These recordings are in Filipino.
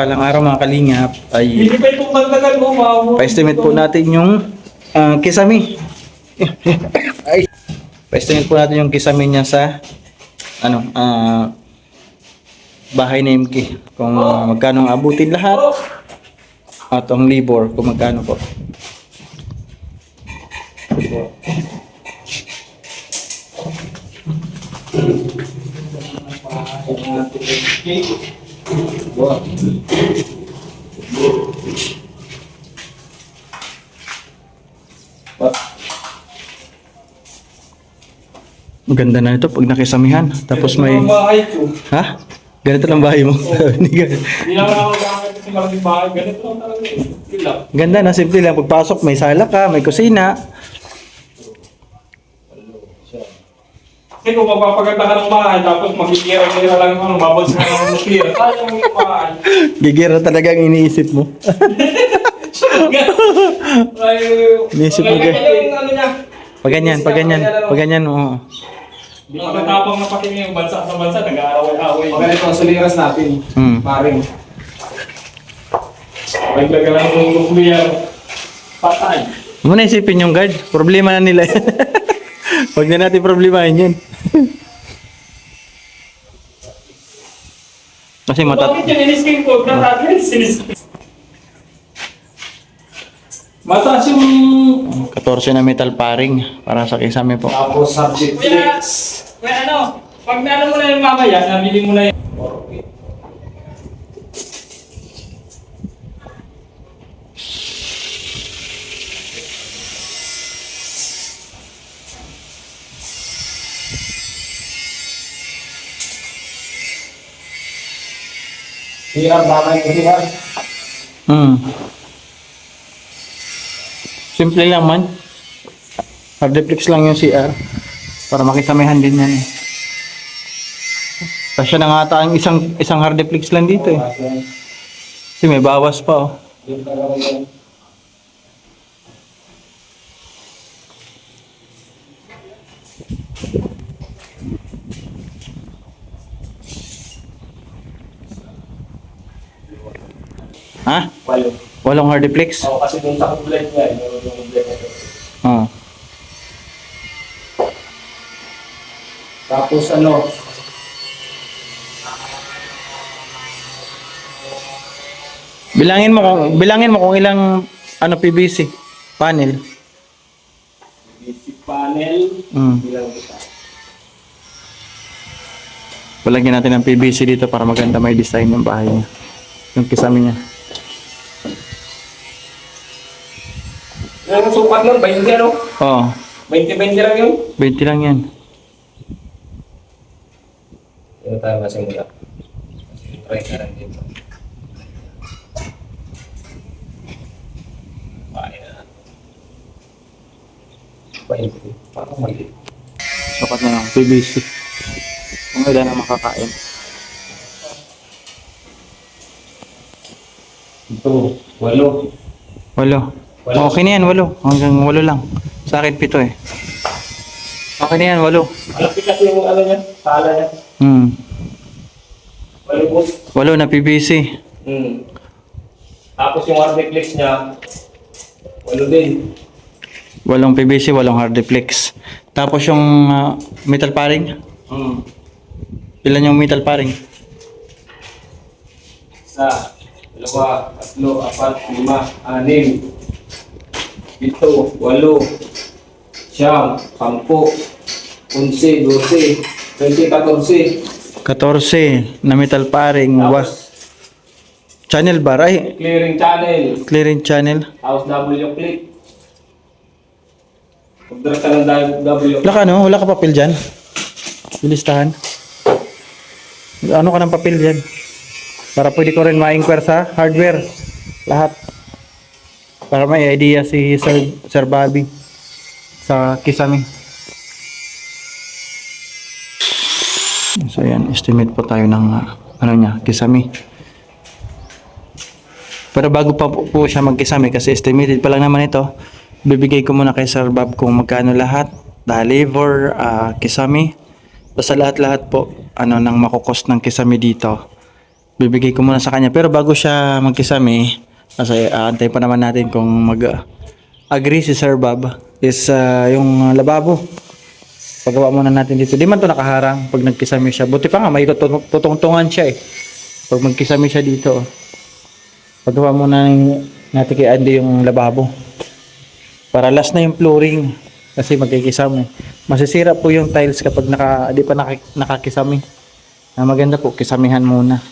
mapagpalang araw mga kalingap ay Hindi pa itong magdagal mo, mao. pa-estimate po natin yung kisame. Ay, pa-estimate po natin yung kisame niya sa bahay na MK. Kung magkano ang abutin lahat at ang labor kung magkano po. Ang ganda na ito pag nakisamihan. Tapos may... Ang bahay ko. Ha? Ganito lang bahay mo? Hindi naman ako gamit kasi malaking bahay. Ganito lang talaga eh. Yun lang. Ganda na, simple lang. Pagpasok, may sala ka, may kusina. Kasi kung magpapaganda ka ng bahay, tapos magkikira-kira lang yung babagsak ka ng nuklear, sayang yung bahay. Gigira talaga ang iniisip mo. Iniisip mo ka. Yung ano niya. Pag ganyan, oo. Di pa natapang na pati yung bansa sa bansa, nag-aaraway-away. Ganito ang suliras natin, paring. Paglag ka lang ng nuklear, patay. Muna isipin yung guard. Problema na nila. Huwag na natin problemahin yun. Kasi Bakit yung inisking ko? Natatay, sinisking. Mataas yung... 14 na metal paring para sa kisame po. Tapos subject Kuya, fix. kuya ano, pag naano mo na yung mamaya, nabili mo na yung... CR, baka yung CR. Simple lang man. Hardeplex lang yung CR. Para makisamihan din yan eh. Kasya na nga ata ang isang hardeplex lang dito eh. Kasi may bawas pa oh. Ha? Walo. Walong hardeplex? Oo, kasi dun sa complete niya, yung complete na ito. Oo. Tapos ano, Bilangin mo kung ilang PVC panel. basic panel, bilang kita. Palagyan natin ng PVC dito para maganda may design yung bahay niya. Yung kisame niya. Yung sukat nun, 20 ano? Oo. 20 lang yun? 20 lang yan. Yung tayo masimula. Try ka lang dito. Kaya. 20. Parang mali. Sapat na lang. PVC. Kung ilan na makakain. Ito, 8. 8. Okay na yan, 8. Hanggang 8 lang. Sa akin 7 eh. Okay na yan, 8. Malaki kasi yung ano niya, tala niya. 8 boss. 8 na PVC. Tapos yung hardeplex niya, 8 din. 8 PVC, 8 hardeplex. Tapos yung metal paring. Ilan yung metal paring? 1, 2, 3, 4, 5, 6, 7, 8, 8, 9, 10, 11, 12, 13, 14. 14 na metal paring. Tapos, Channel bar ay clearing channel. clearing channel. Tapos W clip. Pagdaras ka ng W. Wala ka papel dyan? Bilistahan. Ano ka ng papel dyan? Para pwede ko rin ma-inquire sa hardware. Lahat. Para may idea si Sir Bobby sa kisame. So yan, estimate po tayo ng kisame. Pero bago pa po siya magkisame kasi estimated pa lang naman ito, bibigay ko muna kay Sir Bob kung magkano lahat, labor, kisame. Basta lahat-lahat po ng makukost ng kisame dito. bibigay ko muna sa kanya. Pero bago siya magkisame, kasi aantay pa naman natin kung mag-agree si Sir Bob, is yung lababo. Paggawa muna natin dito. Di man to nakaharang pag nagkisame siya. Buti pa nga, may tutungtungan siya eh. Pag magkisame siya dito. Paggawa muna natin kay Andy yung lababo. Para last na yung flooring. Kasi magkikisame. Masisira po yung tiles kapag di pa nakakisame. Maganda po, kisamihan muna.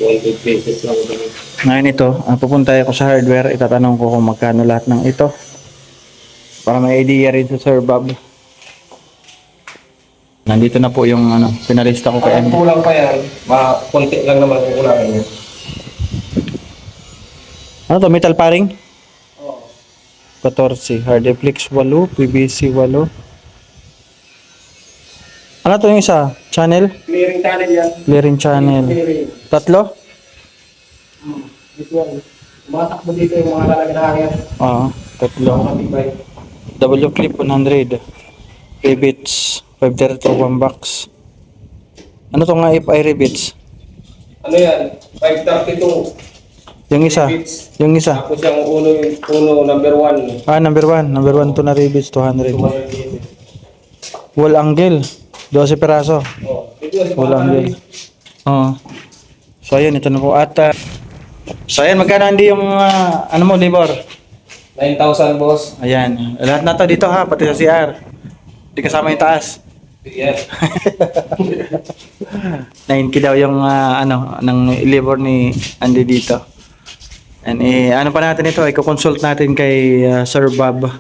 $100 lang kami. Ngayon ito, pupunta ako sa hardware. Itatanong ko kung magkano lahat ng ito. Para may idea rin sa Sir Bob. Nandito na po yung pinalista ko kay Kung Andy. kulang pa yan, konti lang naman kung kulangan niya. Ano to, metal paring? Oo. 14, hard flex 8, PVC 8. Ano to yung isa? Channel? Clearing channel yan. Clearing channel. Clearing. Tatlo? This one. Tumatakbo dito yung mga lalagyan na hangin. Oo, tatlo. Matibay. W clip 100. Rivets 532 1 box. Ano to nga FI rivets? Ano yan? 532. Yung isa. Rivets. Yung isa. Tapos yung uno number 1. Number 1. Number 1 to na rivets 200. Wall angle 12 peraso. Oh, ito yung Wall angle. Oo. So ayun, ito na po. At so ayan, magkano hindi yung ano mo, neighbor? 9,000 boss. Ayan. Lahat na to dito ha, pati sa CR. Hindi kasama yung taas. Yeah. 9K daw yung ng labor ni Andy dito. And ano pa natin ito, i-consult natin kay Sir Bob.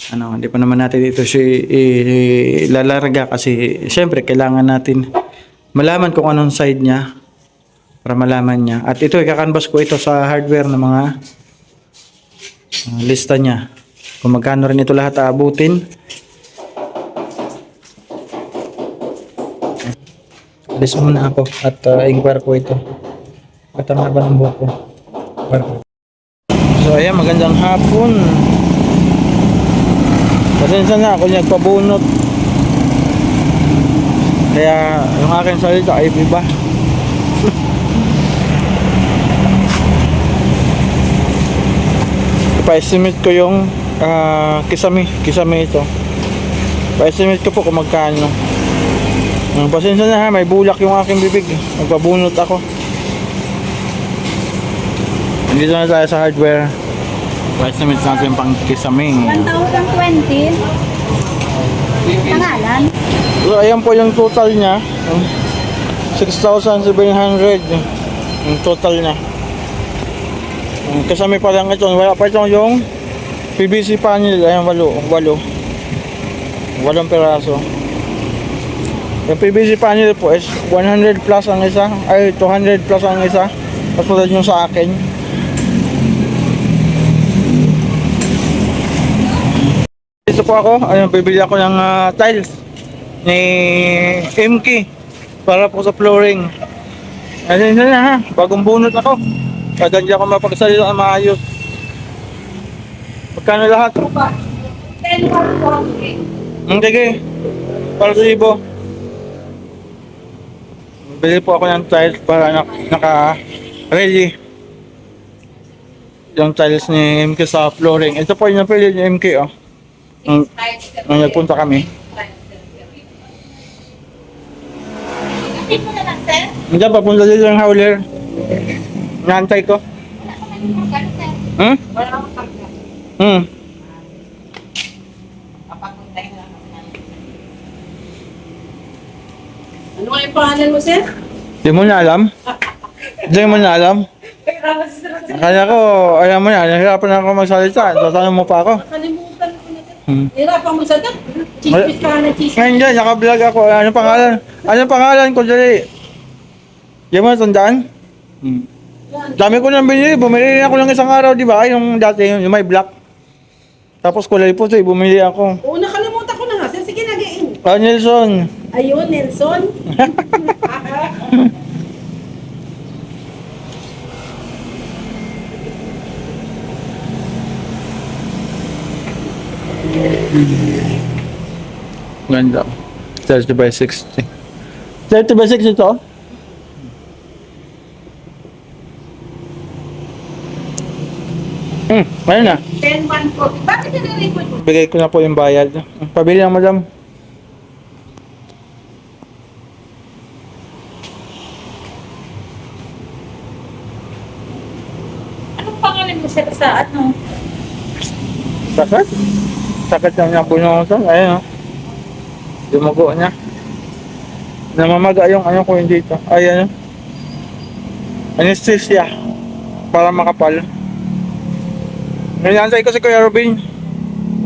Hindi pa naman natin ito lalarga kasi syempre kailangan natin malaman kung anong side niya para malaman niya. At ito, ikakanvas ko ito sa hardware ng mga lista niya. Kung magkano rin ito lahat aabutin. Alis muna ako at inquire ko ito. At ang haba ng buhok ko. So ayan, magandang hapon. Pasensya na ako nagpabunot. Kaya yung aking salita ay iba. Pa-estimate ko yung kisame ito. Pa-estimate ko po kung magkano. Pasensya na ha, may bulak yung aking bibig. Nagpabunot ako. Nandito na tayo sa hardware. Pa-estimate natin pang kisame. 1,020. Pangalan? So ayan po yung total niya. 6,700 yung total niya. Kasama pa lang ito. Wala pa ito yung PVC panel. Ayan, 8 peraso. Yung PVC panel po is 100 plus ang isa. Ay, 200 plus ang isa. Katulad yung sa akin. Dito po ako. Ayun, bibili ako ng tiles ni MK para po sa flooring. Ayun na ha. Bagong bunot ako. Kaya hindi ako mapagsalita na maayos. Magkano lahat? 10,000. Sige. Para sa ibo. Bili po ako ng tiles para naka-ready. Yung tiles ni MK sa flooring. Ito po yung napili ni MK oh. Nung nagpunta kami. Kapit mo na lang, sir. Diyan, papunta dito yung howler. Naantay ko. Magkano, sir? Hmm? Wala akong pagkat. Hmm. Papakuntay na lang ako ng... Ano nga yung pangalan mo, sir? Di mo na alam? Di mo na alam? Kaya ko, alam mo na, nahirapan ako magsalita. Tatanong mo pa ako. Nakalimutan ko na, sir. Hirapan mo sa gat. Chismis ka na chismis. Ngayon dyan, naka-vlog ako. Anong pangalan? Anong pangalan ko dali? Di mo natandaan? Dami ko nang binili. Bumili rin ako ng isang araw, di ba? Yung dati, yung may black. Tapos kulay puti, bumili ako. Oo, nakalimutan ko na nga, sir. Sige, nag-in. Nelson. Ayun, Nelson. Ganda. 30 by 60. 30 by 60 ito? Ayun na. 10-1 po. Bakit nire-record mo? Bigay ko na po yung bayad. Pabili lang, madam. Anong pangalan mo sir sa ano? Sakit? Sakit lang niya po yung ito. Ayun, oh. Dumugo niya. Namamaga yung ano ko hindi ito. Ayan, oh. Anesthesia. Para makapal. Nilantay ko si Kuya Robin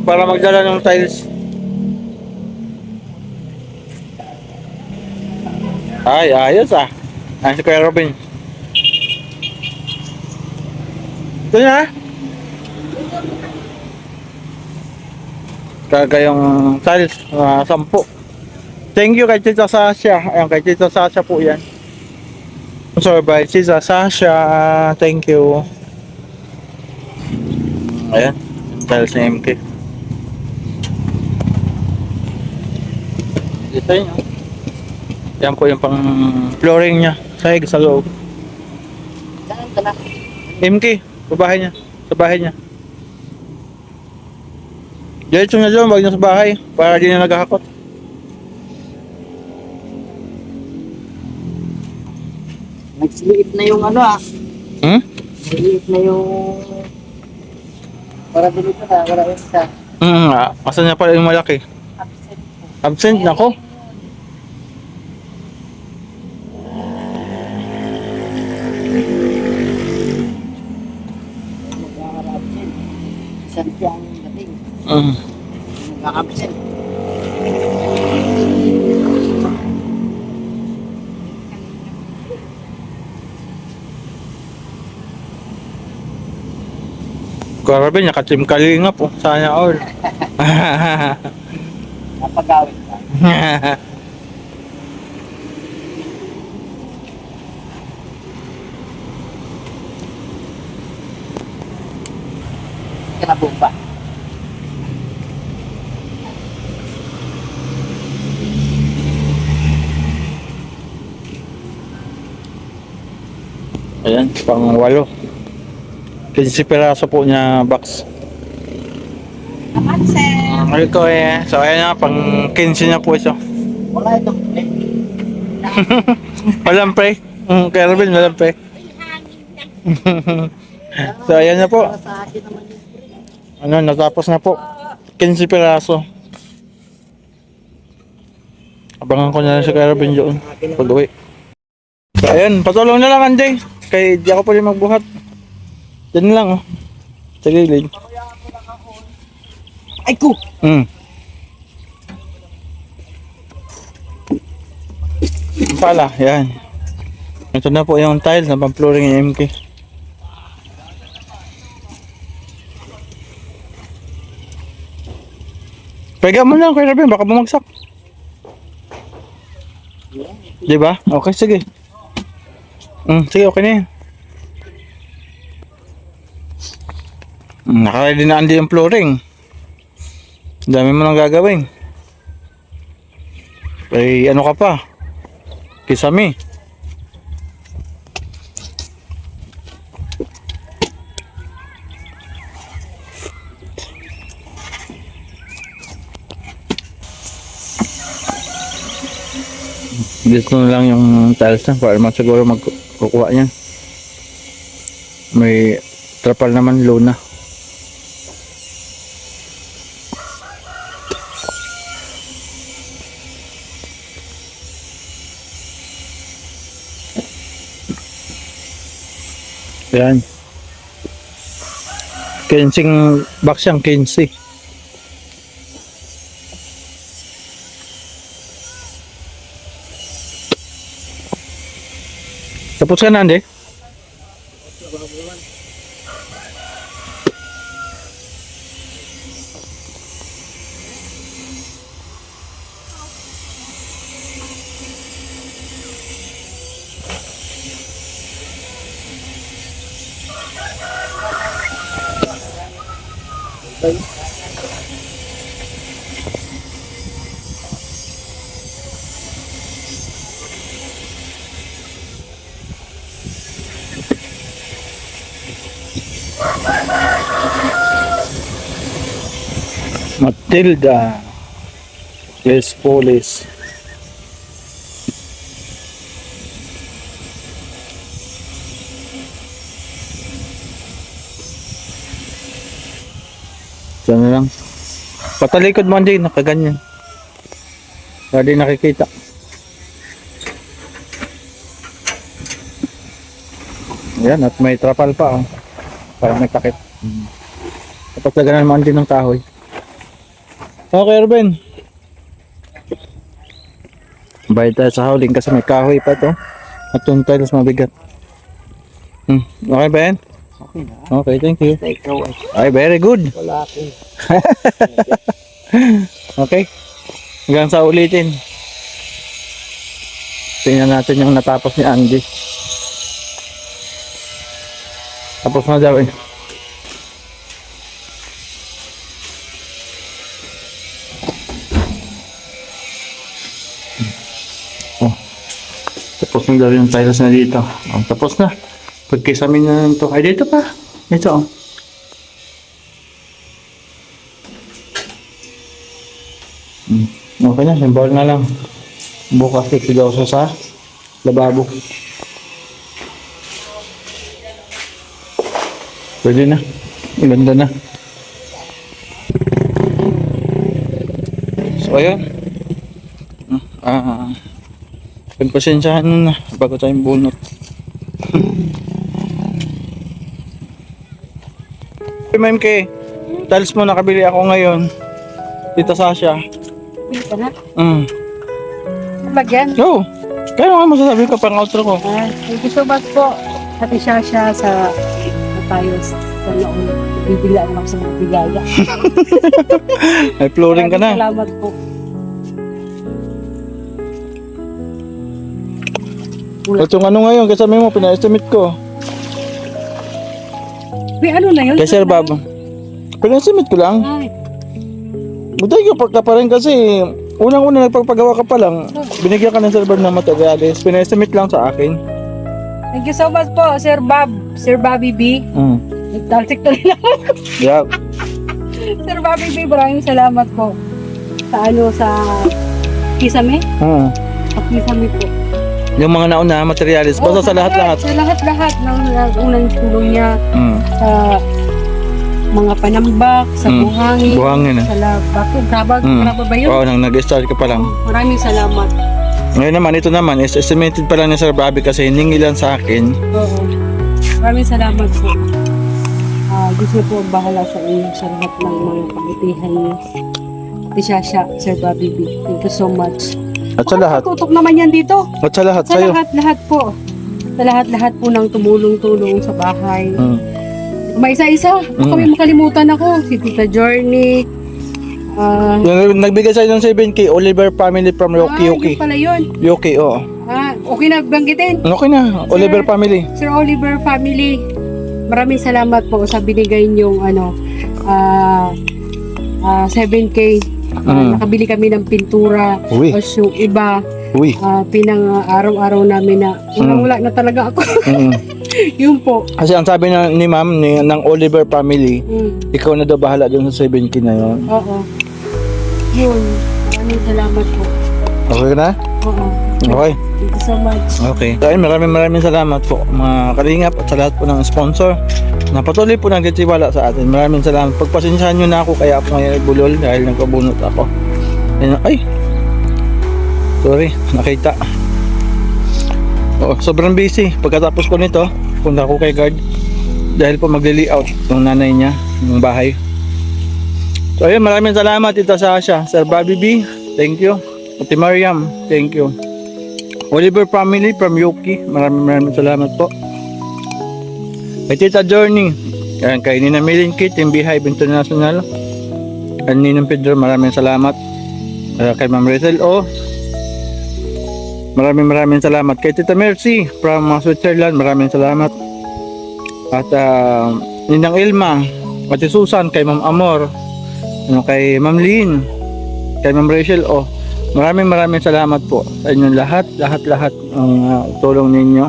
para magdala ng tiles. Ay, ayos ah. Ayan si Kuya Robin. Ito na. Kaga yung tiles, 10. Thank you kay Tita Sasha. Ayan, kay Tita Sasha po yan. Sorry, by Tita Sasha. Thank you. Ayan, tiles ni MK. Ito yun. Yan po yung pang flooring niya. Sahig sa loob. Saan ka na? MK, sa bahay niya. Sa bahay niya. Diretso na doon, wag na sa bahay. Para di na naghahakot. Nagsiliit na yung ano ah. Hmm? Nagsiliit na yung... Para dito na, wala yung isa. Asan niya pala yung malaki? Absent nako. Magkaka-absent. Isang siya ang dating. Mm. Magkaka-absent. Grabe, naka-team kalinga po. Sana all. Napagawin ka. Kinabog pa. Ayan, pang 8. 15 piraso po niya box. Naman sir. Ay ko eh. So ayan na, pang 15 na po ito. Wala ito. Walang pre. Kaya Robin, walang pre. So ayan na po. Para sa akin naman yung free. Ano, natapos na po. 15 piraso. Abangan ko na lang si Kuya Robin doon pag uwi. So ayan, patulong na lang Anjay. Kaya di ako pwede magbuhat. Diyan lang oh. Sa gilid. Ay ko! Pala, yan. Ito na po yung tiles na pang-flooring ng MK. Pega mo lang Kuya Robin, baka bumagsak. Di ba? Okay, sige. Sige, okay na yan. Naka-ready na Andy yung flooring. Dami mo nang gagawin. Eh, ano ka pa? Kisame. Dito na lang yung tiles na para man siguro magkukuha niyan. May trapal naman luna. Yan. Kensing box yang Kensi. Tapos ka na, Andy? Matilda. Yes, police. Diyan na lang. Patalikod mo din, nakaganyan. Wala din nakikita. Ayan, at may trapal pa. Oh. Parang may takip. Tapos laganan mo din ng kahoy. Okay, Ruben. Bayad tayo sa hauling kasi may kahoy pa to. At yung tiles mabigat. Okay ba yan? Okay na. Okay, thank you. Ikaw Ay, ay very good. wala akong Okay. Hanggang sa ulitin. Tingnan natin yung natapos ni Andy. Tapos na daw eh. Oh. Tapos na daw yung tiles na dito. Oh, tapos na. Pagkisamin na lang ito. Ay, dito pa. Ito oh. Okay na, symbol na lang. Bukas sigaw sa lababo. Pwede na. Ganda na. So, ayan. Pagpasensyahan mo na bago tayong bunot. MMK, tiles mo nakabili ako ngayon. Tita Sasha. Pili ka na. Lagyan. Yo, kaya nga masasabi ko pang outro ko. Thank you so much po. Pati siya sa tayo sa noon. Bibila ako sa mga bigaya. May flooring ka na. Salamat po. At yung ano ngayon, kasama mo, pina-estimate ko. May ano na yun? Kay Sir Bob. Pina-estimate ko lang. Ay, Buday ko ka pa rin kasi unang-una nagpapagawa ka pa lang. Binigyan ka ng Sir Bob ng materials. Pina-estimate lang sa akin. thank you so much po, Sir Bob. Sir Bobby B. Nagtalsik to nila. Yeah. Sir Bobby B, maraming salamat po. Sa Kisame? Sa Kisame po. Yung mga nauna materials. Basta sa lahat-lahat. Sa lahat-lahat ng unang tulong niya. Sa mga panambak, sa buhangin. Buhangin Sa labako. Graba ba yun? Oo, nang nag-start ka pa lang. Maraming salamat. Ngayon naman, ito naman is estimated pa lang ni Sir Bobby kasi hiningi lang sa akin. Oo. Maraming salamat po. Gusto po ang bahala sa inyo sa lahat ng mga kabutihan niyo. Pati siya, Sir Bobby B. Thank you so much. At sa lahat. Tutok naman yan dito. At sa lahat Sa sa'yo. lahat-lahat po. Sa lahat-lahat po ng tumulong-tulong sa bahay. May isa-isa. Baka may makalimutan ako. Si Tita Journey. Yung nagbigay sa'yo ng 7K, Oliver family from Yoki. Yun pala yun. Yoki, oo. Okay na banggitin. Okay na, Oliver family. Sir Oliver family. Maraming salamat po sa binigay niyong 7K. Nakabili kami ng pintura. Uy. Tapos yung iba, Uy. pinang araw-araw namin na wala na talaga ako. Yun po. Kasi ang sabi ni ma'am ng Oliver family, ikaw na daw bahala dun sa 7K na yun. Oo. Yun. Maraming salamat po. Okay na? Oo. Okay. Thank you so much. Okay. Dahil maraming salamat po mga kalingap at sa lahat po ng sponsor na patuloy po nagtitiwala sa atin. Maraming salamat. Pagpasensyahan nyo na ako kaya ako ngayon bulol dahil nagpabunot ako. Ay! Sorry, nakita. Sobrang busy. Pagkatapos ko nito, punta ako kay guard dahil po magli-layout ng nanay niya ng bahay. So ayun, maraming salamat Tita Sasha, Sir Bobby B, thank you. Ate Mariam, thank you. Oliver family from Yoki, maraming salamat po. Kay Tita Journey, kay Nina Milinkit, Team Beehive International, kay Ninong Pedro, maraming salamat. Kay Ma'am Rizal O, maraming salamat. Kay Tita Mercy from Switzerland, maraming salamat. At Ninang Ilma, Ate Susan, kay Ma'am Amor, kay Ma'am Lynn, kay Ma'am Rachel O, maraming salamat po sa inyong lahat ng tulong ninyo.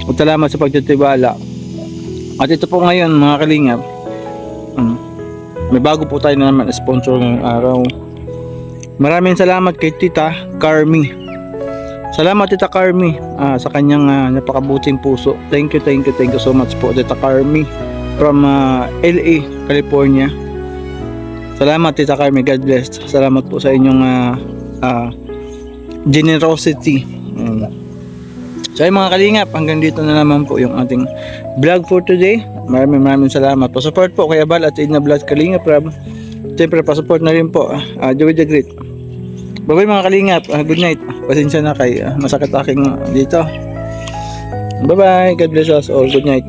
At salamat sa pagtitiwala. At ito po ngayon mga kalingap, May bago po tayo na naman sponsor ngayong araw. Maraming salamat kay Tita Carmi. Salamat Tita Carmi sa kanyang napakabuting puso. Thank you so much po Tita Carmi from LA, California. Salamat Tita Carmi, God bless. Salamat po sa inyong generosity. So ay mga kalingap, hanggang dito na naman po yung ating vlog for today. Maraming salamat. Pa-support po kay Abal at Edna Vlog Kalingap Rob. Siyempre pa-support na rin po Joey the Great. Bye-bye mga kalingap. Good night. Pasensya na kay masakit aking dito. Bye-bye. God bless us all. Good night.